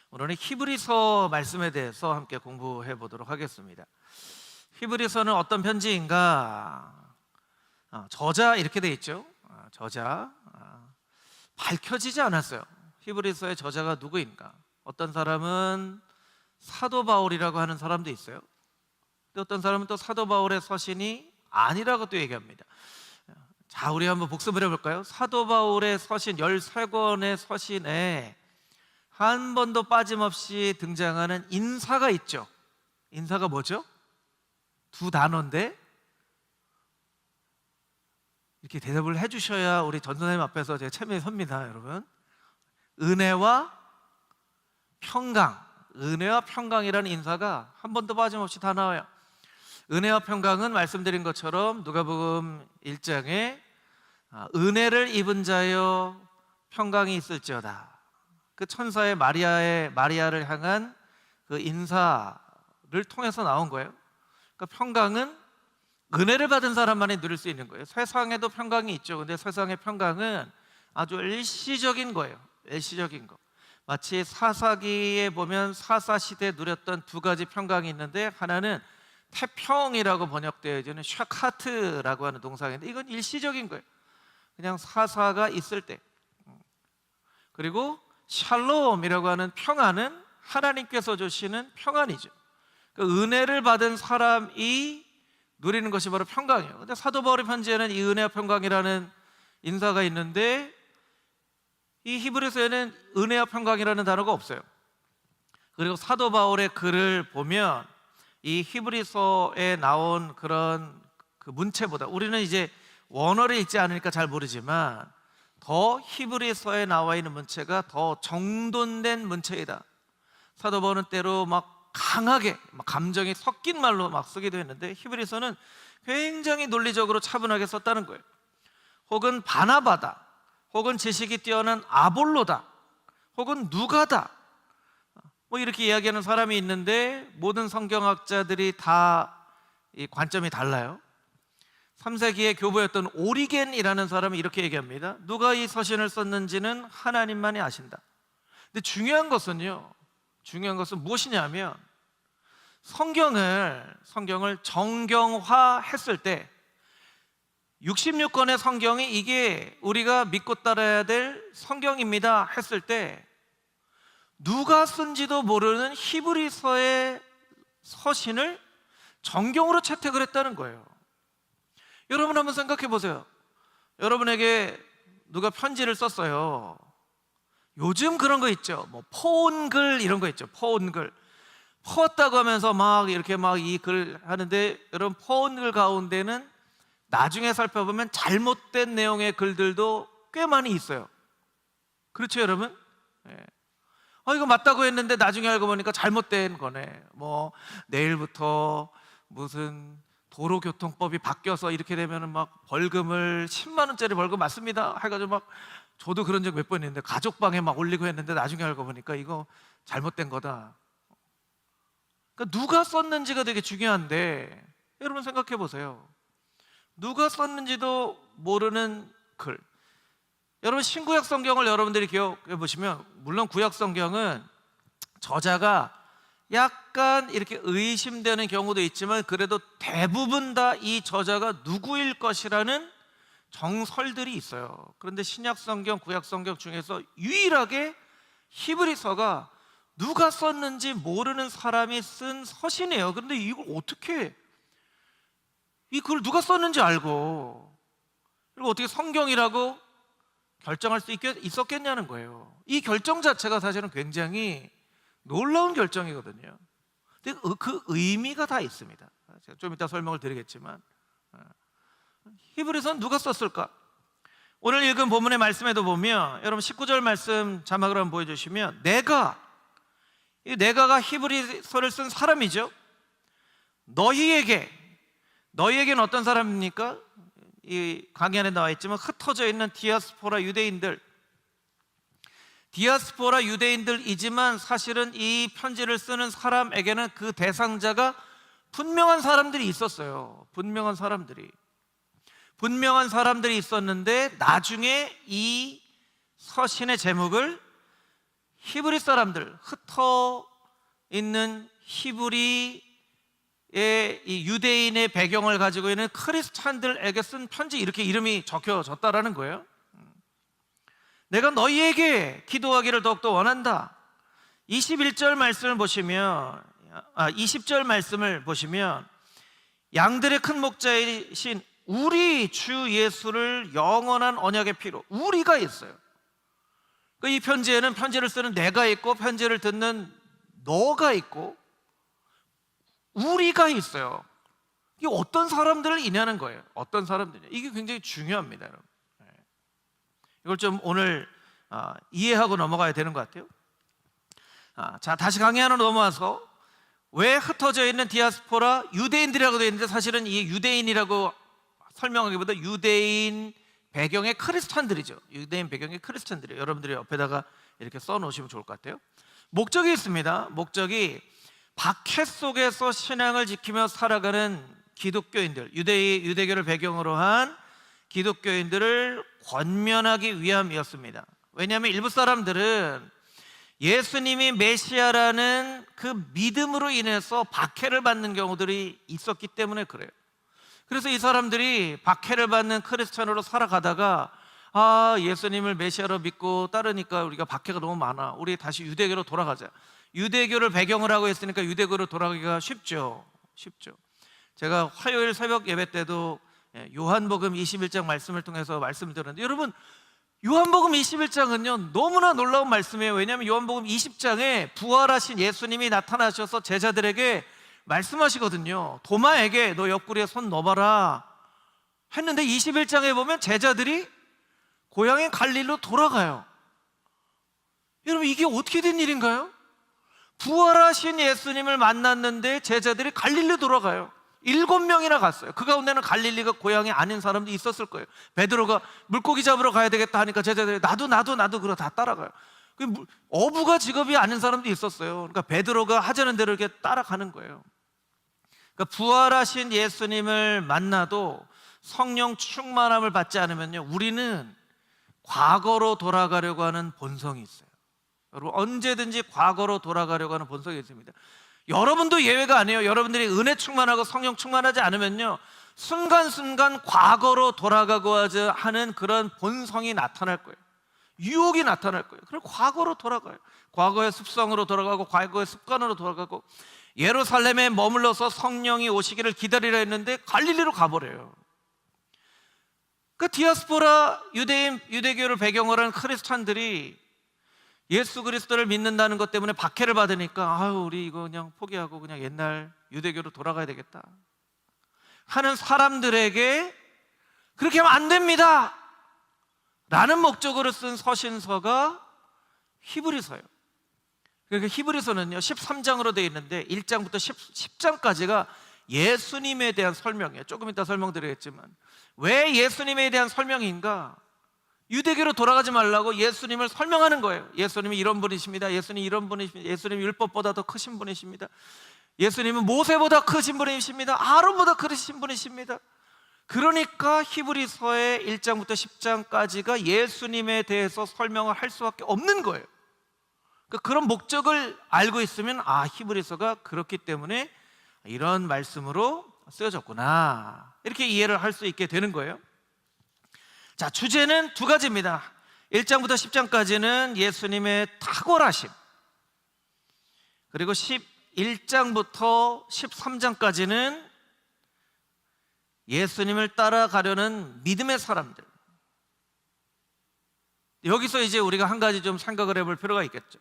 오늘은 히브리서 말씀에 대해서 함께 공부해 보도록 하겠습니다. 히브리서는 어떤 편지인가? 저자 이렇게 돼 있죠. 저자 밝혀지지 않았어요. 히브리서의 저자가 누구인가? 어떤 사람은 사도 바울이라고 하는 사람도 있어요. 또 어떤 사람은 또 사도 바울의 서신이 아니라고 또 얘기합니다. 자, 우리 한번 복습을 해볼까요? 사도 바울의 서신 13권의 서신에 한 번도 빠짐없이 등장하는 인사가 있죠. 인사가 뭐죠? 두 단어인데 이렇게 대답을 해주셔야 우리 전 선생님 앞에서 제가 체면이 섭니다, 여러분. 은혜와 평강, 은혜와 평강이라는 인사가 한 번도 빠짐없이 다 나와요. 은혜와 평강은 말씀드린 것처럼 누가복음 1장에 은혜를 입은 자여 평강이 있을지어다, 그 천사의 마리아를 향한 그 인사를 통해서 나온 거예요. 그러니까 평강은 은혜를 받은 사람만이 누릴 수 있는 거예요. 세상에도 평강이 있죠. 근데 세상의 평강은 아주 일시적인 거예요. 일시적인 거. 마치 사사기에 보면 사사시대에 누렸던 두 가지 평강이 있는데, 하나는 태평이라고 번역되어 있는 샤카트라고 하는 동사인데, 이건 일시적인 거예요. 그냥 사사가 있을 때. 그리고 샬롬이라고 하는 평안은 하나님께서 주시는 평안이죠. 그 은혜를 받은 사람이 누리는 것이 바로 평강이에요. 근데 사도 바울의 편지에는 이 은혜와 평강이라는 인사가 있는데, 이 히브리서에는 은혜와 평강이라는 단어가 없어요. 그리고 사도 바울의 글을 보면 이 히브리서에 나온 그런 그 문체보다, 우리는 이제 원어를 읽지 않으니까 잘 모르지만 더 히브리서에 나와 있는 문체가 더 정돈된 문체이다. 사도 바울은 때로 막 강하게 감정이 섞인 말로 막 쓰기도 했는데, 히브리서는 굉장히 논리적으로 차분하게 썼다는 거예요. 혹은 바나바다, 혹은 지식이 뛰어난 아볼로다, 혹은 누가다, 뭐 이렇게 이야기하는 사람이 있는데, 모든 성경학자들이 다 이 관점이 달라요. 3세기의 교부였던 오리겐이라는 사람이 이렇게 얘기합니다. 누가 이 서신을 썼는지는 하나님만이 아신다. 근데 중요한 것은 무엇이냐면, 성경을 정경화했을 때 66권의 성경이 이게 우리가 믿고 따라야 될 성경입니다 했을 때, 누가 쓴지도 모르는 히브리서의 서신을 정경으로 채택을 했다는 거예요. 여러분 한번 생각해 보세요. 여러분에게 누가 편지를 썼어요. 요즘 그런 거 있죠. 뭐 포온글 이런 거 있죠. 포온글 퍼왔다고 하면서 막 이렇게 막 이 글 하는데, 여러분 포온글 가운데는 나중에 살펴보면 잘못된 내용의 글들도 꽤 많이 있어요. 그렇죠, 여러분? 네. 이거 맞다고 했는데 나중에 알고 보니까 잘못된 거네. 뭐 내일부터 무슨 도로교통법이 바뀌어서 이렇게 되면은 막 벌금을 10만 원짜리 벌금 맞습니다 해가지고 막, 저도 그런 적 몇 번 있는데 가족방에 막 올리고 했는데 나중에 알고 보니까 이거 잘못된 거다. 그러니까 누가 썼는지가 되게 중요한데, 여러분 생각해 보세요. 누가 썼는지도 모르는 글. 여러분 신구약 성경을 여러분들이 기억해 보시면, 물론 구약 성경은 저자가 약간 이렇게 의심되는 경우도 있지만, 그래도 대부분 다 이 저자가 누구일 것이라는 정설들이 있어요. 그런데 신약 성경, 구약 성경 중에서 유일하게 히브리서가 누가 썼는지 모르는 사람이 쓴 서신이에요. 그런데 이걸 어떻게, 이 글을 누가 썼는지 알고, 그리고 어떻게 성경이라고 결정할 수 있었겠냐는 거예요. 이 결정 자체가 사실은 굉장히 놀라운 결정이거든요. 근데 그 의미가 다 있습니다. 제가 좀 이따 설명을 드리겠지만, 히브리서는 누가 썼을까? 오늘 읽은 본문의 말씀에도 보면, 여러분 19절 말씀 자막을 한번 보여주시면, 이 내가가 히브리서를 쓴 사람이죠. 너희에게는 어떤 사람입니까? 이 강의 안에 나와 있지만 흩어져 있는 디아스포라 유대인들이지만, 사실은 이 편지를 쓰는 사람에게는 그 대상자가 분명한 사람들이 있었어요. 분명한 사람들이 있었는데, 나중에 이 서신의 제목을 히브리 사람들, 흩어 있는 히브리의 이 유대인의 배경을 가지고 있는 크리스찬들에게 쓴 편지, 이렇게 이름이 적혀졌다라는 거예요. 내가 너희에게 기도하기를 더욱더 원한다. 21절 말씀을 보시면 20절 말씀을 보시면 양들의 큰 목자이신 우리 주 예수를 영원한 언약의 피로, 우리가 있어요. 이 편지에는 편지를 쓰는 내가 있고 편지를 듣는 너가 있고 우리가 있어요. 이게 어떤 사람들을 의미하는 거예요? 어떤 사람들이냐? 이게 굉장히 중요합니다, 여러분. 이걸 좀 오늘 이해하고 넘어가야 되는 것 같아요. 자, 다시 강의 하나 넘어와서, 왜 흩어져 있는 디아스포라 유대인들이라고 되어 있는데 사실은 이 유대인이라고 설명하기보다 유대인 배경의 크리스찬들이죠. 유대인 배경의 크리스찬들이에요. 여러분들이 옆에다가 이렇게 써놓으시면 좋을 것 같아요. 목적이 있습니다. 목적이 박해 속에서 신앙을 지키며 살아가는 기독교인들, 유대교를 배경으로 한 기독교인들을 권면하기 위함이었습니다. 왜냐하면 일부 사람들은 예수님이 메시아라는 그 믿음으로 인해서 박해를 받는 경우들이 있었기 때문에 그래요. 그래서 이 사람들이 박해를 받는 크리스찬으로 살아가다가 예수님을 메시아로 믿고 따르니까 우리가 박해가 너무 많아, 우리 다시 유대교로 돌아가자. 유대교를 배경을 하고 있으니까 유대교로 돌아가기가 쉽죠. 제가 화요일 새벽 예배 때도 요한복음 21장 말씀을 통해서 말씀을 드렸는데, 여러분, 요한복음 21장은요 너무나 놀라운 말씀이에요. 왜냐하면 요한복음 20장에 부활하신 예수님이 나타나셔서 제자들에게 말씀하시거든요. 도마에게 너 옆구리에 손 넣어봐라 했는데 21장에 보면 제자들이 고향인 갈릴리로 돌아가요. 여러분, 이게 어떻게 된 일인가요? 부활하신 예수님을 만났는데 제자들이 갈릴리 돌아가요. 7명이나 갔어요. 그 가운데는 갈릴리가 고향이 아닌 사람도 있었을 거예요. 베드로가 물고기 잡으러 가야 되겠다 하니까 제자들이 나도 그러 다 따라가요. 어부가 직업이 아닌 사람도 있었어요. 그러니까 베드로가 하자는 대로 이렇게 따라가는 거예요. 그러니까 부활하신 예수님을 만나도 성령 충만함을 받지 않으면요, 우리는 과거로 돌아가려고 하는 본성이 있어요. 여러분, 언제든지 과거로 돌아가려고 하는 본성이 있습니다. 여러분도 예외가 아니에요. 여러분들이 은혜 충만하고 성령 충만하지 않으면요, 순간순간 과거로 돌아가고 하는 그런 본성이 나타날 거예요. 유혹이 나타날 거예요. 그럼 과거로 돌아가요. 과거의 습성으로 돌아가고 과거의 습관으로 돌아가고, 예루살렘에 머물러서 성령이 오시기를 기다리려 했는데 갈릴리로 가버려요. 그 디아스포라 유대교를 배경으로 하는 크리스찬들이 예수 그리스도를 믿는다는 것 때문에 박해를 받으니까 우리 이거 그냥 포기하고 그냥 옛날 유대교로 돌아가야 되겠다 하는 사람들에게 그렇게 하면 안 됩니다 라는 목적으로 쓴 서신서가 히브리서예요. 그러니까 히브리서는요 13장으로 되어 있는데 1장부터 10장까지가 예수님에 대한 설명이에요. 조금 이따 설명드리겠지만, 왜 예수님에 대한 설명인가? 유대교로 돌아가지 말라고 예수님을 설명하는 거예요. 예수님이 이런 분이십니다. 예수님이 이런 분이십니다. 예수님이 율법보다 더 크신 분이십니다. 예수님은 모세보다 크신 분이십니다. 아론보다 크신 분이십니다. 그러니까 히브리서의 1장부터 10장까지가 예수님에 대해서 설명을 할 수밖에 없는 거예요. 그런 목적을 알고 있으면 히브리서가 그렇기 때문에 이런 말씀으로 쓰여졌구나, 이렇게 이해를 할 수 있게 되는 거예요. 자, 주제는 두 가지입니다. 1장부터 10장까지는 예수님의 탁월하심, 그리고 11장부터 13장까지는 예수님을 따라가려는 믿음의 사람들. 여기서 이제 우리가 한 가지 좀 생각을 해볼 필요가 있겠죠.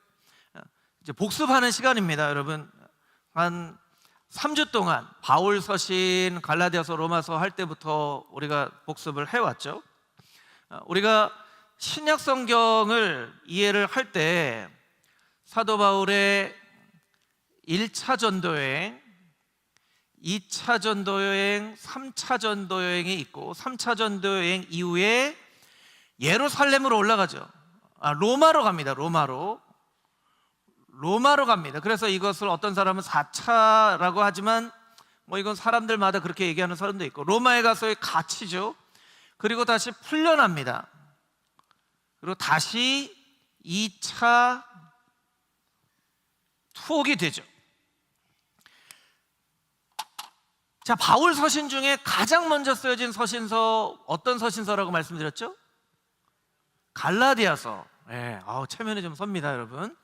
이제 복습하는 시간입니다, 여러분. 한 3주 동안 바울 서신, 갈라디아서, 로마서 할 때부터 우리가 복습을 해왔죠. 우리가 신약 성경을 이해를 할 때 사도 바울의 1차 전도여행, 2차 전도여행, 3차 전도여행이 있고, 3차 전도여행 이후에 예루살렘으로 올라가죠. 로마로 갑니다. 로마로 갑니다. 그래서 이것을 어떤 사람은 4차라고 하지만 이건 사람들마다 그렇게 얘기하는 사람도 있고, 로마에 가서의 갇히죠. 그리고 다시 풀려납니다. 그리고 다시 2차 후옥이 되죠. 자, 바울 서신 중에 가장 먼저 쓰여진 서신서 어떤 서신서라고 말씀드렸죠? 갈라디아서. 네, 체면이 좀 섭니다, 여러분.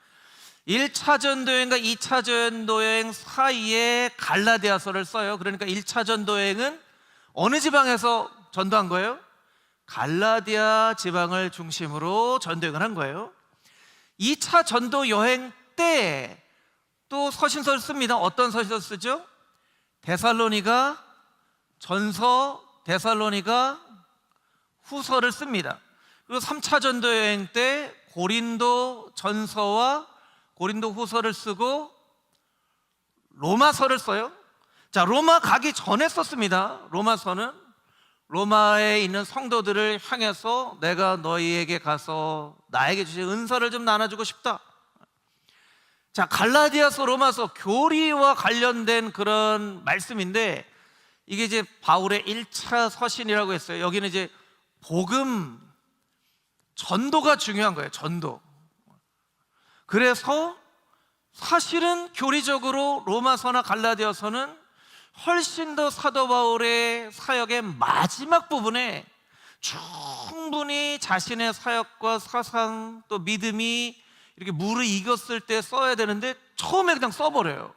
1차 전도여행과 2차 전도여행 사이에 갈라디아서를 써요. 그러니까 1차 전도여행은 어느 지방에서 전도한 거예요? 갈라디아 지방을 중심으로 전도여행을 한 거예요. 2차 전도여행 때 또 서신서를 씁니다. 어떤 서신서 쓰죠? 데살로니가 전서, 데살로니가 후서를 씁니다. 그리고 3차 전도여행 때 고린도 전서와 고린도 후서를 쓰고 로마서를 써요. 자, 로마 가기 전에 썼습니다. 로마서는 로마에 있는 성도들을 향해서 내가 너희에게 가서 나에게 주신 은사를 좀 나눠주고 싶다. 자, 갈라디아서, 로마서, 교리와 관련된 그런 말씀인데 이게 이제 바울의 1차 서신이라고 했어요. 여기는 이제 복음, 전도가 중요한 거예요. 전도. 그래서 사실은 교리적으로 로마서나 갈라디아서는 훨씬 더 사도 바울의 사역의 마지막 부분에 충분히 자신의 사역과 사상 또 믿음이 이렇게 무르익었을 때 써야 되는데 처음에 그냥 써버려요.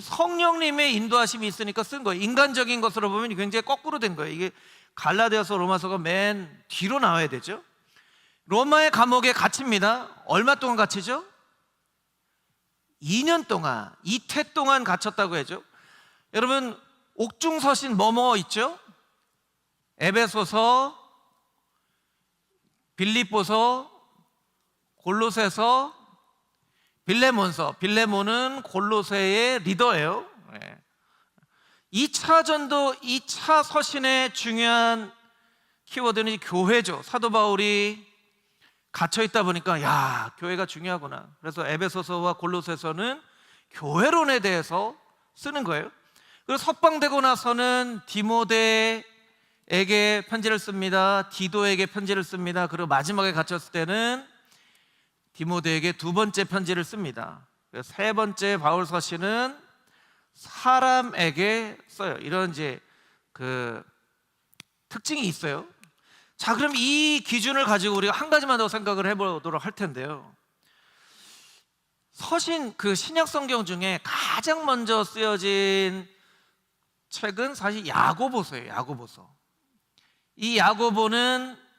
성령님의 인도하심이 있으니까 쓴 거예요. 인간적인 것으로 보면 굉장히 거꾸로 된 거예요. 이게 갈라디아서, 로마서가 맨 뒤로 나와야 되죠. 로마의 감옥에 갇힙니다. 얼마 동안 갇히죠? 2년 동안, 이태 동안 갇혔다고 해죠. 여러분, 옥중서신 뭐뭐 있죠? 에베소서, 빌립보서, 골로새서, 빌레몬서. 빌레몬은 골로새의 리더예요. 2차 전도, 2차 서신의 중요한 키워드는 교회죠. 사도 바울이 갇혀있다 보니까 야, 교회가 중요하구나. 그래서 에베소서와 골로새서는 교회론에 대해서 쓰는 거예요. 그리고 석방되고 나서는 디모데에게 편지를 씁니다. 디도에게 편지를 씁니다. 그리고 마지막에 갇혔을 때는 디모데에게 두 번째 편지를 씁니다. 세 번째 바울 서신은 사람에게 써요. 이런 이제 그 특징이 있어요. 자, 그럼 이 기준을 가지고 우리가 한 가지만 더 생각을 해보도록 할 텐데요. 서신, 그 신약 성경 중에 가장 먼저 쓰여진 책은 사실 야고보서예요. 야고보서. 이 야고보는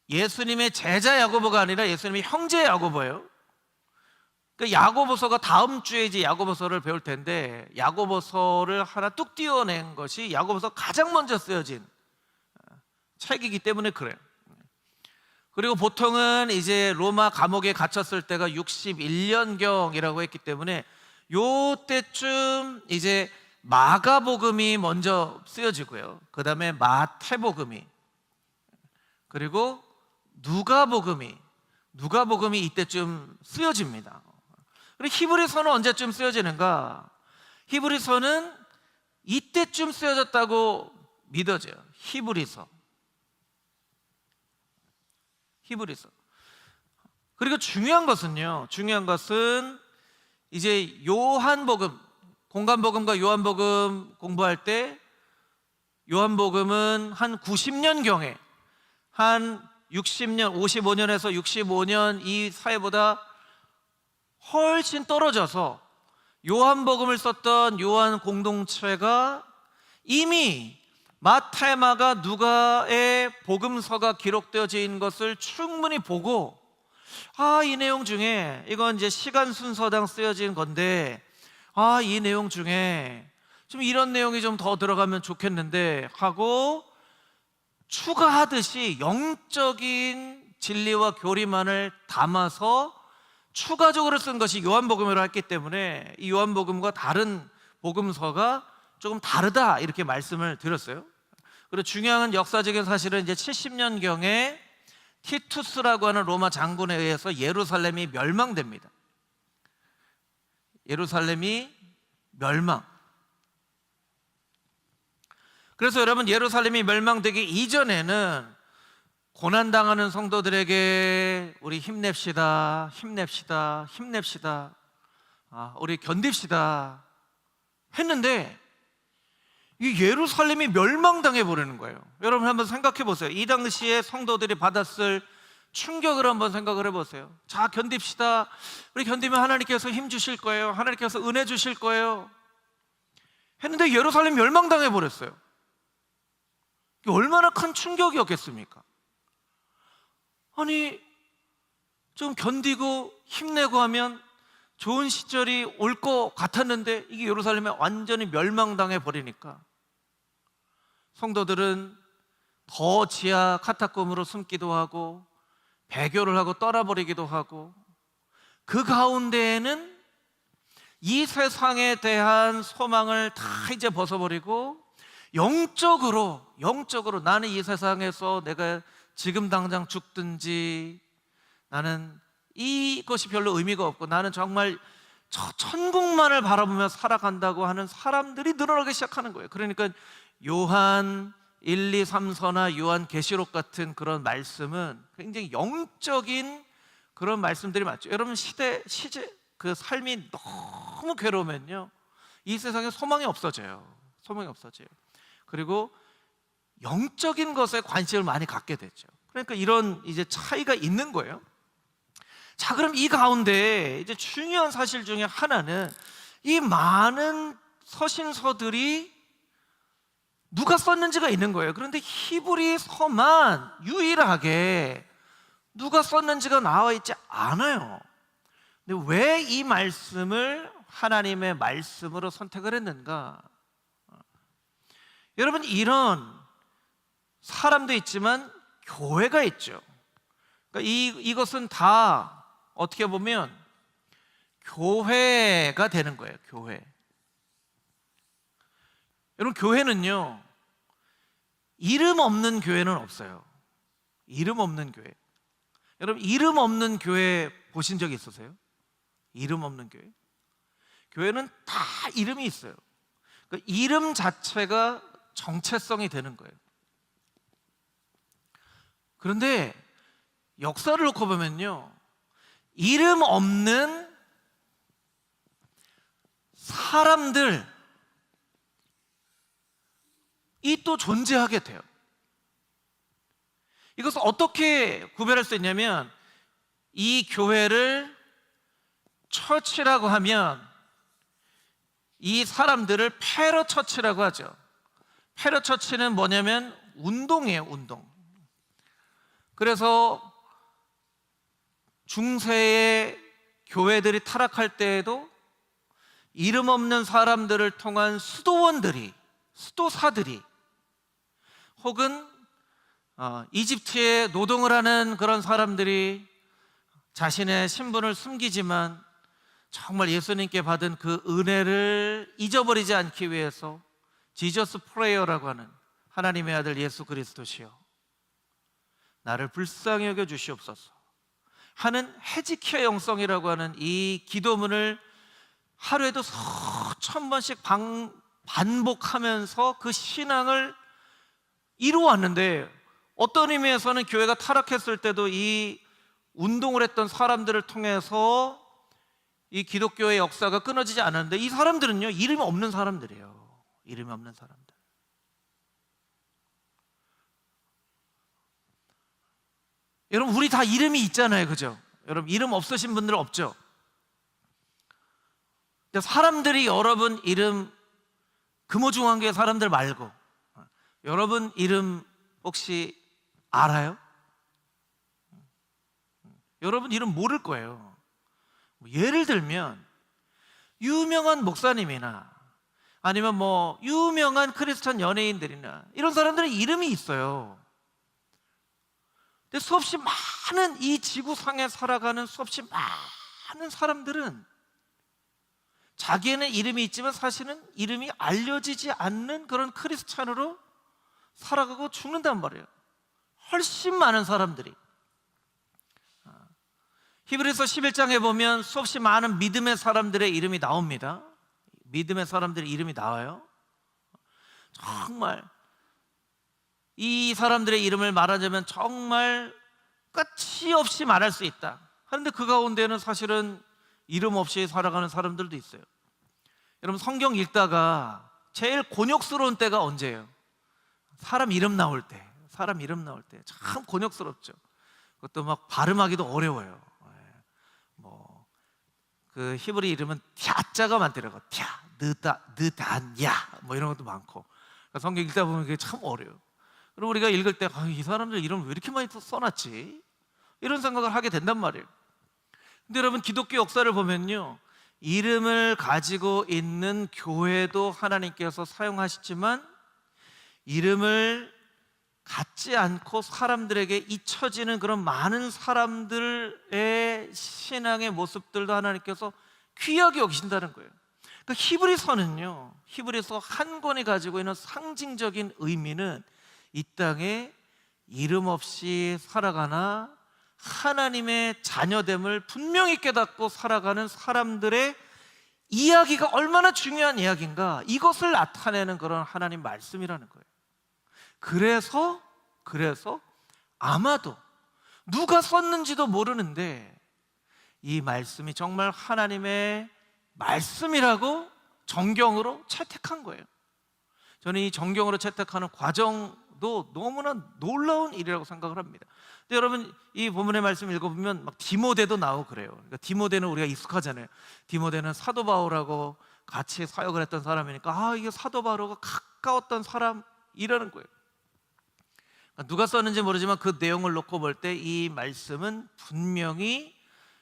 예수님의 제자 야고보가 아니라 예수님의 형제 야고보예요. 그 야고보서가 다음 주에 이제 야고보서를 배울 텐데 야고보서를 하나 뚝 띄워낸 것이 야고보서 가장 먼저 쓰여진 책이기 때문에 그래요. 그리고 보통은 이제 로마 감옥에 갇혔을 때가 61년경이라고 했기 때문에 요때쯤 이제 마가복음이 먼저 쓰여지고요. 그 다음에 마태복음이, 그리고 누가복음이 이때쯤 쓰여집니다. 그리고 히브리서는 언제쯤 쓰여지는가? 히브리서는 이때쯤 쓰여졌다고 믿어져요. 히브리서. 그리고 중요한 것은 이제 요한복음, 공관복음과 요한복음 공부할 때 요한복음은 한 90년경에 한 60년, 55년에서 65년 이 사회보다 훨씬 떨어져서 요한복음을 썼던 요한 공동체가 이미 마태, 마가, 누가의 복음서가 기록되어져 있는 것을 충분히 보고 이 내용 중에 이건 이제 시간 순서당 쓰여진 건데 이 내용 중에 좀 이런 내용이 좀 더 들어가면 좋겠는데 하고 추가하듯이 영적인 진리와 교리만을 담아서 추가적으로 쓴 것이 요한복음이라고 했기 때문에 이 요한복음과 다른 복음서가 조금 다르다 이렇게 말씀을 드렸어요. 그리고 중요한 역사적인 사실은 이제 70년경에 티투스라고 하는 로마 장군에 의해서 예루살렘이 멸망됩니다. 예루살렘이 멸망. 그래서 여러분, 예루살렘이 멸망되기 이전에는 고난당하는 성도들에게 우리 힘냅시다, 힘냅시다, 힘냅시다, 우리 견딥시다 했는데 이 예루살렘이 멸망당해 버리는 거예요. 여러분 한번 생각해 보세요. 이 당시에 성도들이 받았을 충격을 한번 생각을 해보세요. 자, 견딥시다. 우리 견디면 하나님께서 힘 주실 거예요. 하나님께서 은혜 주실 거예요 했는데 예루살렘 멸망당해 버렸어요. 이게 얼마나 큰 충격이었겠습니까? 아니, 좀 견디고 힘내고 하면 좋은 시절이 올 것 같았는데 이게 예루살렘에 완전히 멸망당해 버리니까 성도들은 더 지하 카타콤으로 숨기도 하고 배교를 하고 떠나버리기도 하고, 그 가운데에는 이 세상에 대한 소망을 다 이제 벗어버리고 영적으로 나는 이 세상에서 내가 지금 당장 죽든지, 나는 이것이 별로 의미가 없고 나는 정말 저 천국만을 바라보며 살아간다고 하는 사람들이 늘어나기 시작하는 거예요. 그러니까 요한 1, 2, 3서나 요한 계시록 같은 그런 말씀은 굉장히 영적인 그런 말씀들이 많죠. 여러분 시제 그 삶이 너무 괴로우면요 이 세상에 소망이 없어져요. 소망이 없어져요. 그리고 영적인 것에 관심을 많이 갖게 되죠. 그러니까 이런 이제 차이가 있는 거예요. 자, 그럼 이 가운데 이제 중요한 사실 중에 하나는 이 많은 서신서들이 누가 썼는지가 있는 거예요. 그런데 히브리서만 유일하게 누가 썼는지가 나와 있지 않아요. 근데 왜 이 말씀을 하나님의 말씀으로 선택을 했는가? 여러분, 이런 사람도 있지만 교회가 있죠. 그러니까 이것은 다 어떻게 보면 교회가 되는 거예요. 교회. 여러분, 교회는요 이름 없는 교회는 없어요. 이름 없는 교회. 여러분, 이름 없는 교회 보신 적 있으세요? 이름 없는 교회. 교회는 다 이름이 있어요. 그 이름 자체가 정체성이 되는 거예요. 그런데 역사를 놓고 보면요 이름 없는 사람들 이 또 존재하게 돼요. 이것을 어떻게 구별할 수 있냐면, 이 교회를 처치라고 하면 이 사람들을 페러처치라고 하죠. 페러처치는 뭐냐면 운동이에요. 운동. 그래서 중세의 교회들이 타락할 때에도 이름 없는 사람들을 통한 수도사들이 혹은 이집트에 노동을 하는 그런 사람들이 자신의 신분을 숨기지만 정말 예수님께 받은 그 은혜를 잊어버리지 않기 위해서 지저스 프레이어라고 하는 하나님의 아들 예수 그리스도시여 나를 불쌍히 여겨 주시옵소서 하는 헤지키야 영성이라고 하는 이 기도문을 하루에도 수천 번씩 반복하면서 그 신앙을 이루어왔는데, 어떤 의미에서는 교회가 타락했을 때도 이 운동을 했던 사람들을 통해서 이 기독교의 역사가 끊어지지 않았는데, 이 사람들은요 이름이 없는 사람들이에요. 이름이 없는 사람들. 여러분, 우리 다 이름이 있잖아요, 그죠? 여러분, 이름 없으신 분들 없죠? 사람들이 여러분 이름, 금호중앙교회 사람들 말고 여러분 이름 혹시 알아요? 여러분 이름 모를 거예요. 예를 들면 유명한 목사님이나 아니면 뭐 유명한 크리스천 연예인들이나 이런 사람들은 이름이 있어요. 근데 수없이 많은 이 지구상에 살아가는 수없이 많은 사람들은 자기에는 이름이 있지만 사실은 이름이 알려지지 않는 그런 크리스찬으로 살아가고 죽는단 말이에요. 훨씬 많은 사람들이. 히브리서 11장에 보면 수없이 많은 믿음의 사람들의 이름이 나옵니다. 믿음의 사람들의 이름이 나와요. 정말 이 사람들의 이름을 말하자면 정말 끝이 없이 말할 수 있다. 그런데 그 가운데는 사실은 이름 없이 살아가는 사람들도 있어요. 여러분, 성경 읽다가 제일 곤욕스러운 때가 언제예요? 사람 이름 나올 때 참 곤욕스럽죠. 그것도 막 발음하기도 어려워요. 그 히브리 이름은 갸자가 많더라고요. 갸, 느단야 뭐 이런 것도 많고. 그러니까 성경 읽다 보면 그게 참 어려워요. 그리고 우리가 읽을 때 이 사람들 이름 왜 이렇게 많이 써놨지? 이런 생각을 하게 된단 말이에요. 근데 여러분, 기독교 역사를 보면요, 이름을 가지고 있는 교회도 하나님께서 사용하시지만 이름을 갖지 않고 사람들에게 잊혀지는 그런 많은 사람들의 신앙의 모습들도 하나님께서 귀하게 여기신다는 거예요. 그러니까 히브리서는요, 히브리서 한 권이 가지고 있는 상징적인 의미는 이 땅에 이름 없이 살아가나 하나님의 자녀됨을 분명히 깨닫고 살아가는 사람들의 이야기가 얼마나 중요한 이야기인가, 이것을 나타내는 그런 하나님 말씀이라는 거예요. 그래서 아마도 누가 썼는지도 모르는데 이 말씀이 정말 하나님의 말씀이라고 정경으로 채택한 거예요. 저는 이 정경으로 채택하는 과정도 너무나 놀라운 일이라고 생각을 합니다. 근데 여러분, 이 본문의 말씀 읽어보면 막 디모데도 나오고 그래요. 그러니까 디모데는 우리가 익숙하잖아요. 디모데는 사도 바울하고 같이 사역을 했던 사람이니까 이게 사도 바울과 가까웠던 사람이라는 거예요. 누가 썼는지 모르지만 그 내용을 놓고 볼 때 이 말씀은 분명히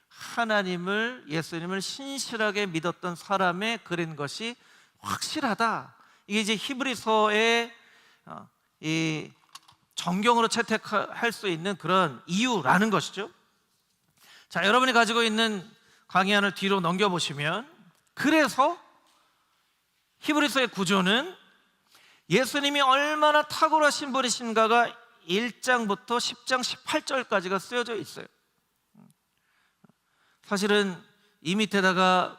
하나님을, 예수님을 신실하게 믿었던 사람의 글인 것이 확실하다. 이게 이제 히브리서의 이 정경으로 채택할 수 있는 그런 이유라는 것이죠. 자, 여러분이 가지고 있는 강의안을 뒤로 넘겨보시면, 그래서 히브리서의 구조는 예수님이 얼마나 탁월하신 분이신가가 1장부터 10장 18절까지가 쓰여져 있어요. 사실은 이 밑에다가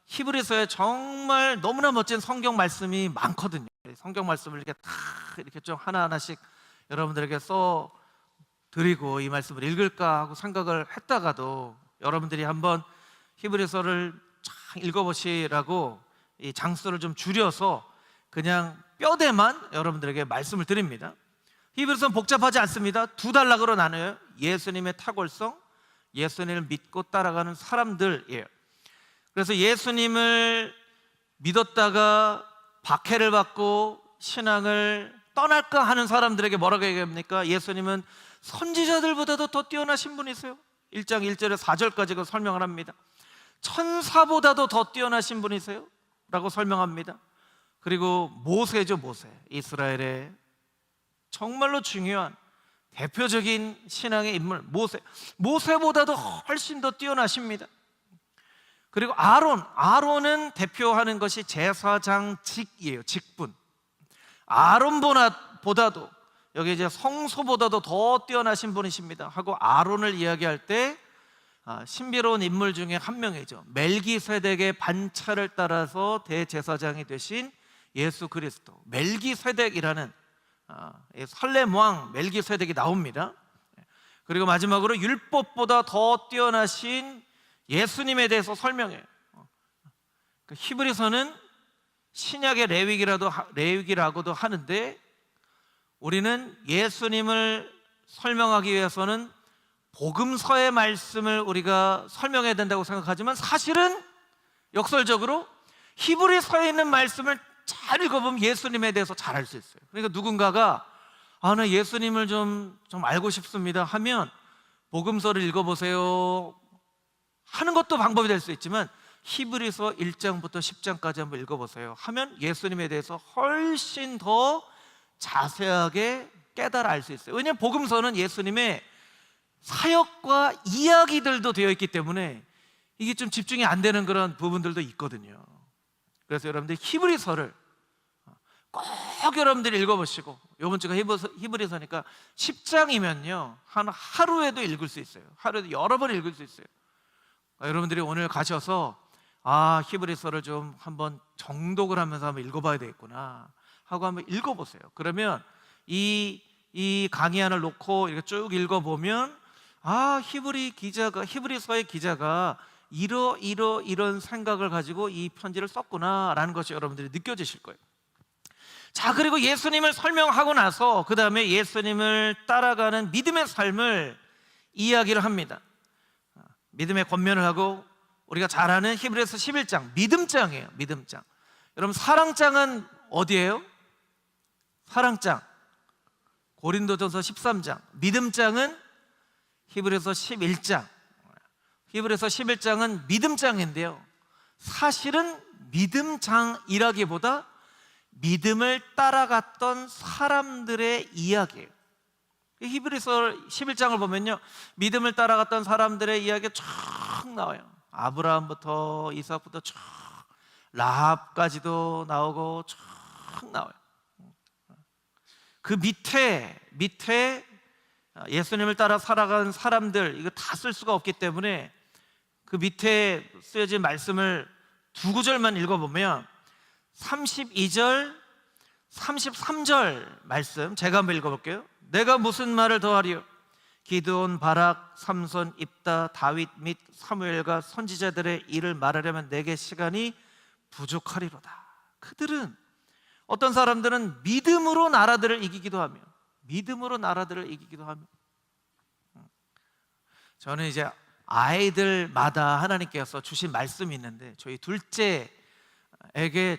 히브리서에 정말 너무나 멋진 성경 말씀이 많거든요. 성경 말씀을 이렇게 좀 하나하나씩 여러분들에게 써 드리고 이 말씀을 읽을까 하고 생각을 했다가도 여러분들이 한번 히브리서를 쫙 읽어보시라고 이 장수를 좀 줄여서 그냥 뼈대만 여러분들에게 말씀을 드립니다. 히브리서는 복잡하지 않습니다. 두 단락으로 나눠요. 예수님의 탁월성, 예수님을 믿고 따라가는 사람들이에요. 그래서 예수님을 믿었다가 박해를 받고 신앙을 떠날까 하는 사람들에게 뭐라고 얘기합니까? 예수님은 선지자들보다도 더 뛰어나신 분이세요. 1장 1절에 4절까지 설명을 합니다. 천사보다도 더 뛰어나신 분이세요 라고 설명합니다. 그리고 모세죠, 모세. 이스라엘의 정말로 중요한 대표적인 신앙의 인물 모세보다도 훨씬 더 뛰어나십니다. 그리고 아론은 대표하는 것이 제사장직이에요. 직분. 아론보다도 여기 이제 성소보다도 더 뛰어나신 분이십니다 하고 아론을 이야기할 때 신비로운 인물 중에 한 명이죠. 멜기세덱의 반차를 따라서 대제사장이 되신 예수 그리스도, 멜기세덱이라는 살렘 왕 멜기세덱이 나옵니다. 그리고 마지막으로 율법보다 더 뛰어나신 예수님에 대해서 설명해요. 히브리서는 신약의 레위기라고도 하는데 우리는 예수님을 설명하기 위해서는 복음서의 말씀을 우리가 설명해야 된다고 생각하지만 사실은 역설적으로 히브리서에 있는 말씀을 잘 읽어보면 예수님에 대해서 잘 알 수 있어요. 그러니까 누군가가 나 예수님을 좀 알고 싶습니다 하면 복음서를 읽어보세요 하는 것도 방법이 될 수 있지만 히브리서 1장부터 10장까지 한번 읽어보세요 하면 예수님에 대해서 훨씬 더 자세하게 깨달아 알 수 있어요. 왜냐하면 복음서는 예수님의 사역과 이야기들도 되어 있기 때문에 이게 좀 집중이 안 되는 그런 부분들도 있거든요. 그래서 여러분들이 히브리서를 꼭 여러분들이 읽어보시고, 이번 주가 히브리서니까 10장이면요 한 하루에도 읽을 수 있어요. 하루에도 여러 번 읽을 수 있어요. 여러분들이 오늘 가셔서 히브리서를 좀 한번 정독을 하면서 한번 읽어봐야 되겠구나 하고 한번 읽어보세요. 그러면 이 이 강의안을 놓고 이렇게 쭉 읽어보면 히브리서의 기자가 이런 생각을 가지고 이 편지를 썼구나라는 것이 여러분들이 느껴지실 거예요. 자, 그리고 예수님을 설명하고 나서 그 다음에 예수님을 따라가는 믿음의 삶을 이야기를 합니다. 믿음의 권면을 하고 우리가 잘 아는 히브리서 11장 믿음장이에요. 믿음장. 여러분, 사랑장은 어디예요? 사랑장 고린도전서 13장. 믿음장은 히브리서 11장. 히브리서 11장은 믿음장인데요, 사실은 믿음장이라기보다 믿음을 따라갔던 사람들의 이야기예요. 히브리서 11장을 보면요, 믿음을 따라갔던 사람들의 이야기가 쫙 나와요. 아브라함부터 이삭부터 쫙 라합까지도 나오고 쫙 나와요. 그 밑에 예수님을 따라 살아간 사람들, 이거 다 쓸 수가 없기 때문에 그 밑에 쓰여진 말씀을 두 구절만 읽어보면 32절, 33절 말씀 제가 한번 읽어볼게요. 내가 무슨 말을 더하리요? 기드온, 바락, 삼손, 입다, 다윗 및 사무엘과 선지자들의 일을 말하려면 내게 시간이 부족하리로다. 그들은, 어떤 사람들은 믿음으로 나라들을 이기기도 하며, 저는 이제 아이들마다 하나님께서 주신 말씀이 있는데, 저희 둘째에게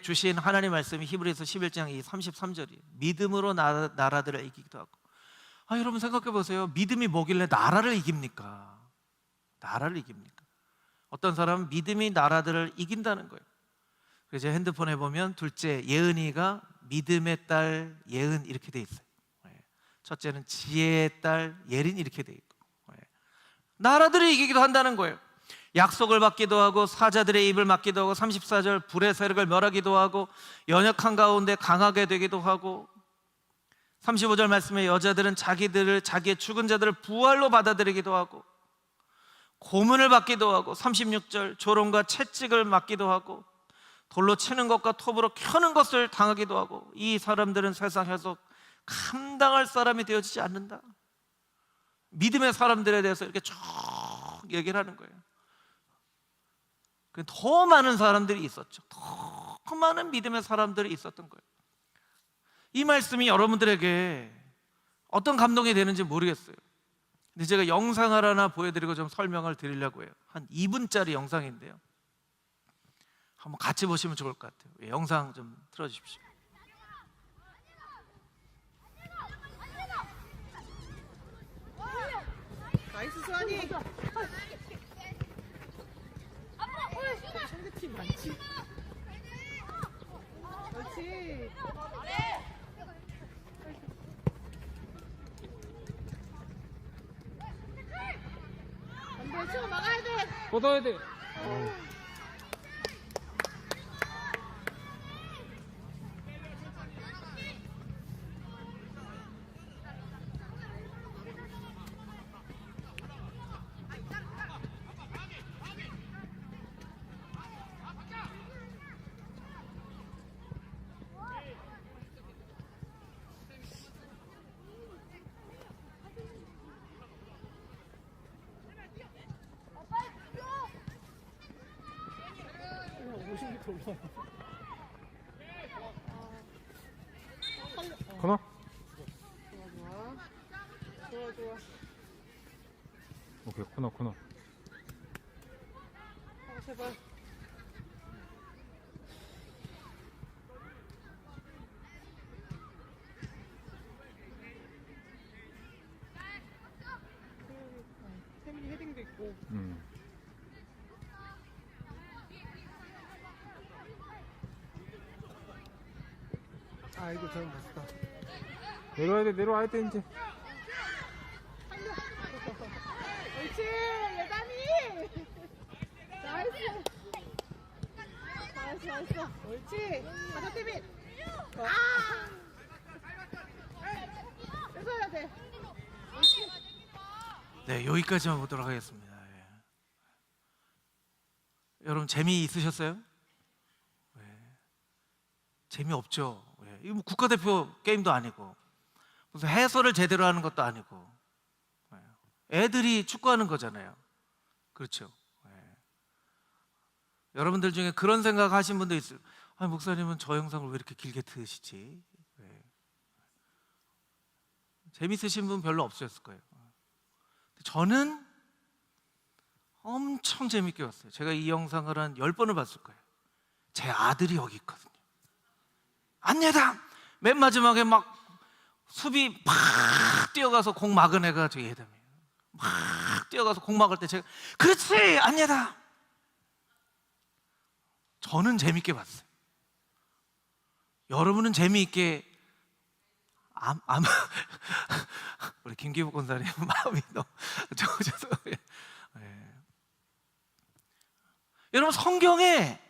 주신 하나님 말씀이 히브리서 11장 이 33절이에요. 믿음으로 나라들을 이기기도 하고. 여러분 생각해 보세요. 믿음이 뭐길래 나라를 이깁니까? 어떤 사람은 믿음이 나라들을 이긴다는 거예요. 그래서 핸드폰에 보면 둘째 예은이가 믿음의 딸 예은 이렇게 돼 있어요. 첫째는 지혜의 딸 예린 이렇게 돼 있고, 나라들을 이기기도 한다는 거예요. 약속을 받기도 하고, 사자들의 입을 막기도 하고, 34절 불의 세력을 멸하기도 하고, 연약한 가운데 강하게 되기도 하고, 35절 말씀에 여자들은 자기의 죽은 자들을 부활로 받아들이기도 하고, 고문을 받기도 하고, 36절 조롱과 채찍을 맞기도 하고, 돌로 치는 것과 톱으로 켜는 것을 당하기도 하고, 이 사람들은 세상에서 감당할 사람이 되어지지 않는다. 믿음의 사람들에 대해서 이렇게 쭉 얘기를 하는 거예요. 더 많은 사람들이 있었죠. 더 많은 믿음의 사람들이 있었던 거예요. 이 말씀이 여러분들에게 어떤 감동이 되는지 모르겠어요. 근데 제가 영상을 하나 보여드리고 좀 설명을 드리려고 해요. 한 2분짜리 영상인데요, 한번 같이 보시면 좋을 것 같아요. 영상 좀 틀어주십시오. 나이스 수환이. 상대팀 많지. 그렇지. 안돼, 치고 막아야 돼. 걷어야 돼. 코너. 좋아. 오케이, 코너. 제발. 태민이 헤딩도 있고. 이거 잘못 봤다. 내려와야 돼 이제. 옳지, 예단이. 나이스. 옳지. 가자, 태민. 뺏어야 돼. 옳지. 네, 여기까지만 보도록 하겠습니다. 여러분 재미있으셨어요? 재미없죠? 이거 뭐 국가대표 게임도 아니고, 무슨 해설을 제대로 하는 것도 아니고 애들이 축구하는 거잖아요. 그렇죠? 여러분들 중에 그런 생각 하신 분도 있어요. 아니, 목사님은 저 영상을 왜 이렇게 길게 트시지? 재밌으신 분 별로 없으셨을 거예요. 저는 엄청 재밌게 봤어요. 제가 이 영상을 한 10번을 봤을 거예요. 제 아들이 여기 있거든요. 안예담! 맨 마지막에 막 수비 팍 뛰어가서 공 막은 애가 저 예담이에요. 막 뛰어가서 공 막을 때 제가 그렇지! 안예담! 저는 재밌게 봤어요. 여러분은 재미있게 아마 우리 김기복 권사님 마음이 너무 좋으셔서 여러분 성경에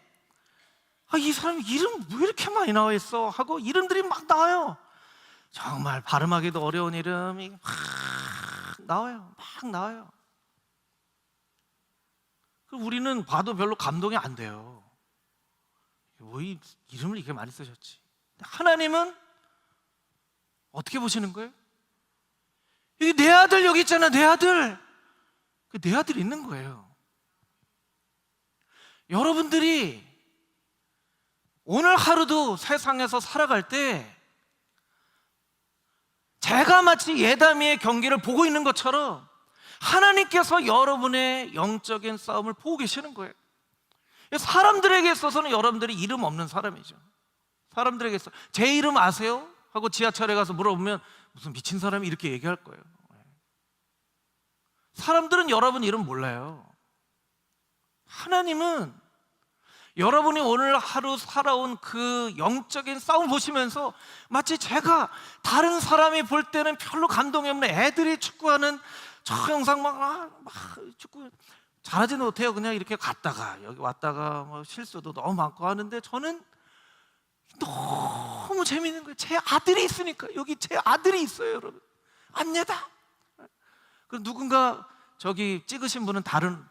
이 사람 이름 왜 이렇게 많이 나와 있어 하고 이름들이 막 나와요. 정말 발음하기도 어려운 이름이 막 나와요. 막 나와요. 우리는 봐도 별로 감동이 안 돼요. 왜 이름을 이렇게 많이 쓰셨지? 하나님은 어떻게 보시는 거예요? 여기 내 아들 여기 있잖아. 내 아들. 내 아들이 있는 거예요. 여러분들이 오늘 하루도 세상에서 살아갈 때 제가 마치 예다미의 경기를 보고 있는 것처럼 하나님께서 여러분의 영적인 싸움을 보고 계시는 거예요. 사람들에게 있어서는 여러분들이 이름 없는 사람이죠. 사람들에게 있어 제 이름 아세요? 하고 지하철에 가서 물어보면 무슨 미친 사람이 이렇게 얘기할 거예요. 사람들은 여러분 이름 몰라요. 하나님은 여러분이 오늘 하루 살아온 그 영적인 싸움 보시면서 마치 제가 다른 사람이 볼 때는 별로 감동이 없는 애들이 축구하는 저 영상 막 축구 잘하지는 못해요. 그냥 이렇게 갔다가 여기 왔다가 뭐 실수도 너무 많고 하는데 저는 너무 재밌는 거예요. 제 아들이 있으니까. 여기 제 아들이 있어요, 여러분. 안예다. 그럼 누군가 저기 찍으신 분은 다른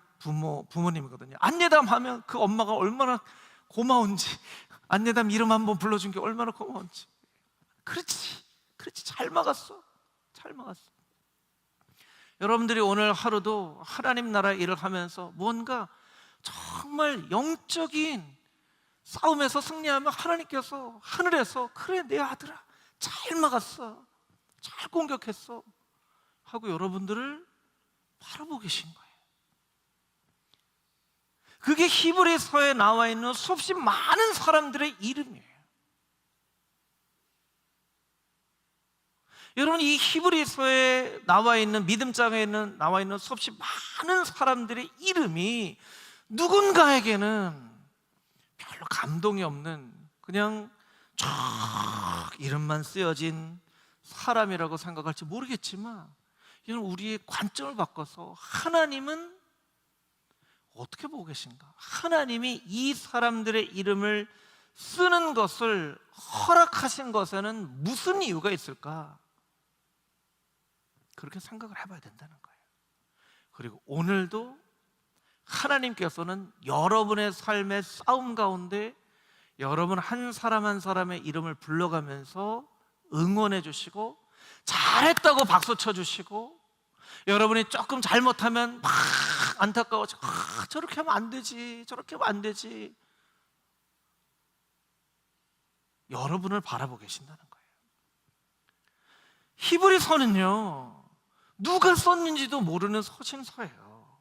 부모님이거든요. 안예담 하면 그 엄마가 얼마나 고마운지, 안예담 이름 한번 불러준 게 얼마나 고마운지. 그렇지 잘 막았어. 여러분들이 오늘 하루도 하나님 나라 일을 하면서 뭔가 정말 영적인 싸움에서 승리하면 하나님께서 하늘에서 그래 내 아들아 잘 막았어, 잘 공격했어 하고 여러분들을 바라보고 계신 거예요. 그게 히브리서에 나와 있는 수없이 많은 사람들의 이름이에요. 여러분 이 히브리서에 나와 있는 믿음장에 나와 있는 수없이 많은 사람들의 이름이 누군가에게는 별로 감동이 없는 그냥 쭉 이름만 쓰여진 사람이라고 생각할지 모르겠지만 이건 우리의 관점을 바꿔서 하나님은 어떻게 보고 계신가? 하나님이 이 사람들의 이름을 쓰는 것을 허락하신 것에는 무슨 이유가 있을까? 그렇게 생각을 해봐야 된다는 거예요. 그리고 오늘도 하나님께서는 여러분의 삶의 싸움 가운데 여러분 한 사람 한 사람의 이름을 불러가면서 응원해 주시고 잘했다고 박수 쳐주시고 여러분이 조금 잘못하면 막 안타까워지고 저렇게 하면 안 되지, 저렇게 하면 안 되지. 여러분을 바라보고 계신다는 거예요. 히브리서는요 누가 썼는지도 모르는 서신서예요.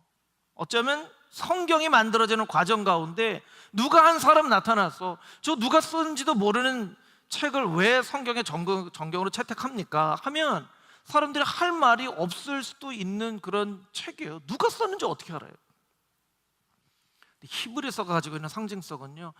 어쩌면 성경이 만들어지는 과정 가운데 누가 한 사람 나타나서 저 누가 썼는지도 모르는 책을 왜 성경의 정경으로 채택합니까? 하면 사람들이 할 말이 없을 수도 있는 그런 책이에요. 누가 썼는지 어떻게 알아요? 히브리서가 가지고 있는 상징성은요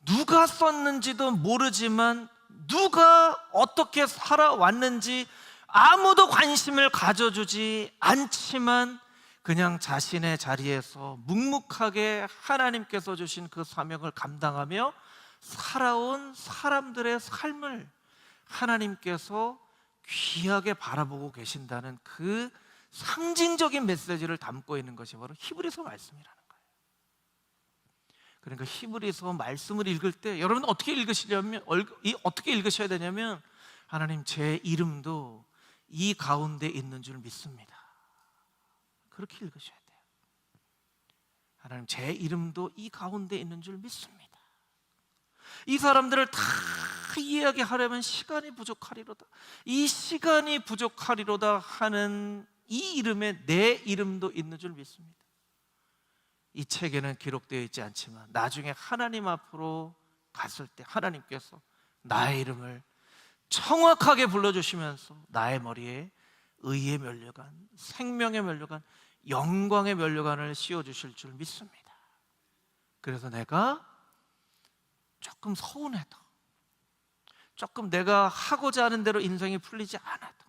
누가 썼는지도 모르지만 누가 어떻게 살아왔는지 아무도 관심을 가져주지 않지만 그냥 자신의 자리에서 묵묵하게 하나님께서 주신 그 사명을 감당하며 살아온 사람들의 삶을 하나님께서 귀하게 바라보고 계신다는 그 상징적인 메시지를 담고 있는 것이 바로 히브리서 말씀이라는 거예요. 그러니까 히브리서 말씀을 읽을 때 여러분 어떻게 읽으셔야 되냐면 하나님 제 이름도 이 가운데 있는 줄 믿습니다. 그렇게 읽으셔야 돼요. 하나님, 제 이름도 이 가운데 있는 줄 믿습니다. 이 사람들을 다 이해하게 하려면 시간이 부족하리로다. 이 시간이 부족하리로다 하는 이 이름에 내 이름도 있는 줄 믿습니다. 이 책에는 기록되어 있지 않지만 나중에 하나님 앞으로 갔을 때 하나님께서 나의 이름을 정확하게 불러주시면서 나의 머리에 의의 면류관, 생명의 면류관, 영광의 면류관을 씌워주실 줄 믿습니다. 그래서 내가 조금 서운해도, 조금 내가 하고자 하는 대로 인생이 풀리지 않아도,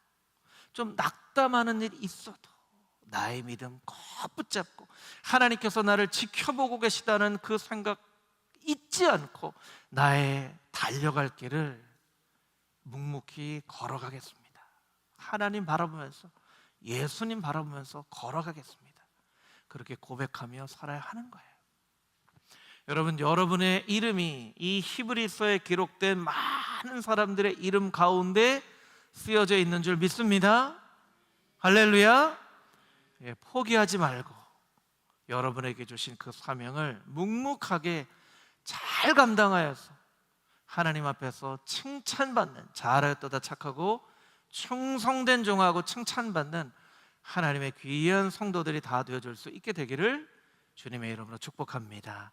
좀 낙담하는 일이 있어도 나의 믿음 꼭 붙잡고 하나님께서 나를 지켜보고 계시다는 그 생각 잊지 않고 나의 달려갈 길을 묵묵히 걸어가겠습니다. 하나님 바라보면서, 예수님 바라보면서 걸어가겠습니다. 그렇게 고백하며 살아야 하는 거예요. 여러분, 여러분의 이름이 이 히브리서에 기록된 많은 사람들의 이름 가운데 쓰여져 있는 줄 믿습니다. 할렐루야. 포기하지 말고 여러분에게 주신 그 사명을 묵묵하게 잘 감당하여서 하나님 앞에서 칭찬받는, 잘하였도다 착하고 충성된 종하고 칭찬받는 하나님의 귀한 성도들이 다 되어줄 수 있게 되기를 주님의 이름으로 축복합니다.